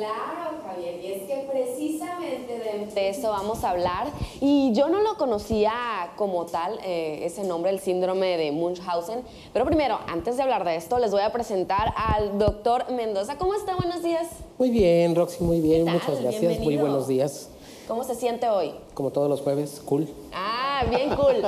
Claro, Javier, y es que precisamente de eso vamos a hablar. Y yo no lo conocía como tal, ese nombre, el síndrome de Munchausen. Pero primero, antes de hablar de esto, les voy a presentar al doctor Mendoza. ¿Cómo está? Buenos días. Muy bien, Roxy, muy bien. ¿Qué tal? Muchas gracias. Bienvenido. Muy buenos días. ¿Cómo se siente hoy? Como todos los jueves, cool. Ah, bien cool.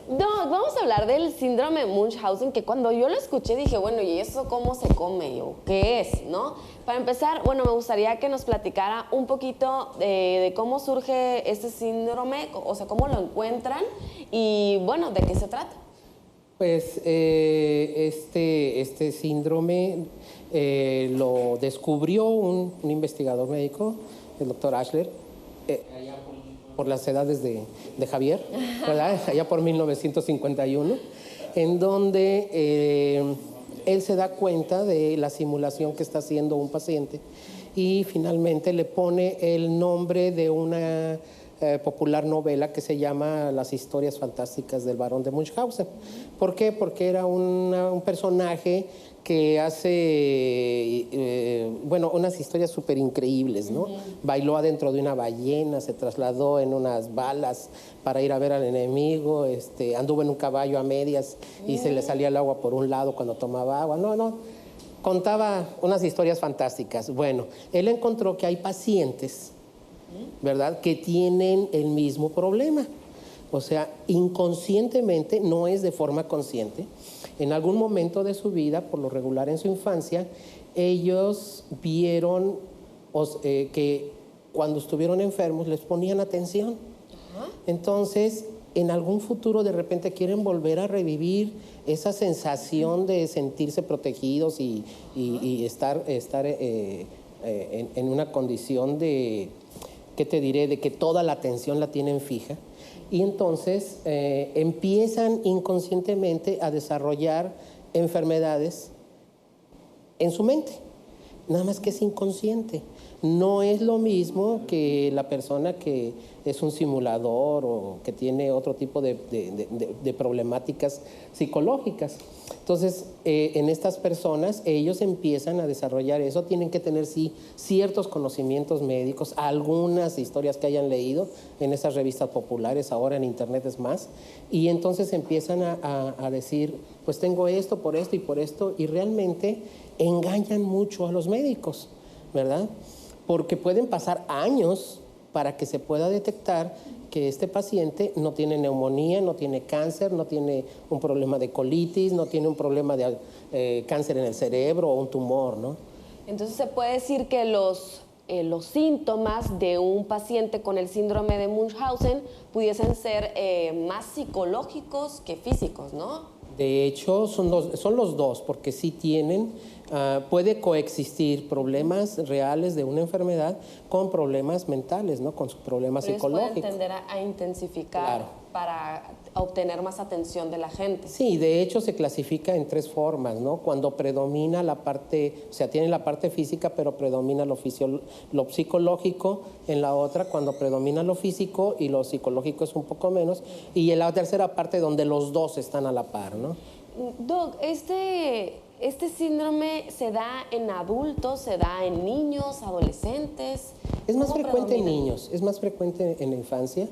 Doc, vamos a hablar del síndrome de Munchausen, que cuando yo lo escuché dije, bueno, ¿y eso cómo se come? ¿O qué es? ¿No? Para empezar, bueno, me gustaría que nos platicara un poquito de cómo surge este síndrome, o sea, cómo lo encuentran y, bueno, ¿de qué se trata? Pues este síndrome lo descubrió un investigador médico, el doctor Ashler, allá por las edades de Javier, ¿verdad? Allá por 1951, en donde él se da cuenta de la simulación que está haciendo un paciente y finalmente le pone el nombre de una popular novela que se llama Las historias fantásticas del barón de Munchausen. ¿Por qué? Porque era un personaje que hace, bueno, unas historias súper increíbles, ¿no? Bailó adentro de una ballena, se trasladó en unas balas para ir a ver al enemigo, anduvo en un caballo a medias y se le salía el agua por un lado cuando tomaba agua. No, contaba unas historias fantásticas. Bueno, él encontró que hay pacientes, ¿verdad?, que tienen el mismo problema. O sea, inconscientemente, no es de forma consciente. En algún momento de su vida, por lo regular en su infancia, ellos vieron que cuando estuvieron enfermos les ponían atención. Entonces, en algún futuro de repente quieren volver a revivir esa sensación de sentirse protegidos y estar en una condición de, ¿qué te diré?, de que toda la atención la tienen fija. Y entonces empiezan inconscientemente a desarrollar enfermedades en su mente, nada más que es inconsciente. No es lo mismo que la persona que es un simulador o que tiene otro tipo de problemáticas psicológicas. Entonces, en estas personas, ellos empiezan a desarrollar eso, tienen que tener sí ciertos conocimientos médicos, algunas historias que hayan leído en esas revistas populares, ahora en internet es más, y entonces empiezan a decir, pues tengo esto, por esto y por esto, y realmente engañan mucho a los médicos, ¿verdad? Porque pueden pasar años para que se pueda detectar que este paciente no tiene neumonía, no tiene cáncer, no tiene un problema de colitis, no tiene un problema de cáncer en el cerebro o un tumor, ¿no? Entonces se puede decir que los síntomas de un paciente con el síndrome de Munchausen pudiesen ser más psicológicos que físicos, ¿no? De hecho, son los dos, porque sí puede coexistir problemas reales de una enfermedad con problemas mentales, ¿no? Con sus problemas psicológicos. Pueden tender a intensificar, claro, para obtener más atención de la gente. Sí, de hecho se clasifica en tres formas, ¿no? Cuando predomina la parte, o sea, tiene la parte física, pero predomina lo psicológico. En la otra, cuando predomina lo físico y lo psicológico es un poco menos. Y en la tercera parte, donde los dos están a la par, ¿no? Doc, ¿este síndrome se da en adultos, se da en niños, adolescentes? Es más frecuente en niños, es más frecuente en la infancia.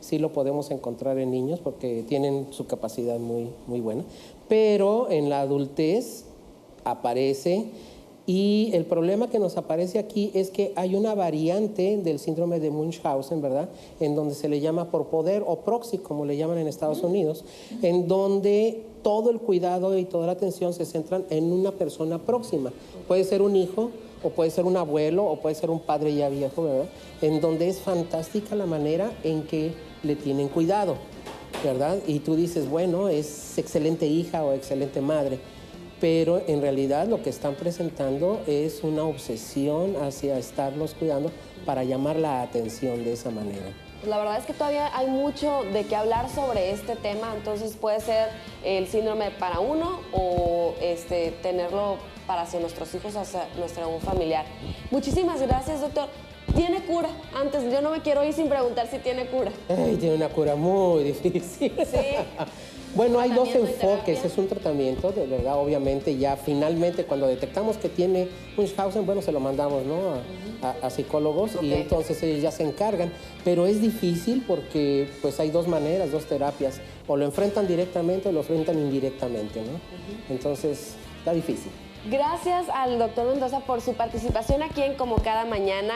Sí lo podemos encontrar en niños porque tienen su capacidad muy, muy buena. Pero en la adultez aparece, y el problema que nos aparece aquí es que hay una variante del síndrome de Munchausen, ¿verdad?, en donde se le llama por poder o proxy, como le llaman en Estados Unidos, en donde todo el cuidado y toda la atención se centran en una persona próxima. Puede ser un hijo, o puede ser un abuelo, o puede ser un padre ya viejo, ¿verdad?, en donde es fantástica la manera en que le tienen cuidado, ¿verdad? Y tú dices, bueno, es excelente hija o excelente madre, pero en realidad lo que están presentando es una obsesión hacia estarlos cuidando para llamar la atención de esa manera. La verdad es que todavía hay mucho de qué hablar sobre este tema, entonces puede ser el síndrome para uno o tenerlo para hacia nuestros hijos, hacia nuestro familiar. Muchísimas gracias, doctor. tiene cura. Antes, yo no me quiero ir sin preguntar si tiene cura. Ay, tiene una cura muy difícil. Sí. Bueno, hay dos Tratamiento y enfoques. terapia. Es un tratamiento, de verdad, obviamente, ya finalmente cuando detectamos que tiene Munchausen, bueno, se lo mandamos, ¿no? A psicólogos y entonces ellos ya se encargan. Pero es difícil porque pues hay dos maneras, dos terapias. O lo enfrentan directamente o lo enfrentan indirectamente, ¿no? Entonces, está difícil. Gracias al doctor Mendoza por su participación aquí en Como Cada Mañana.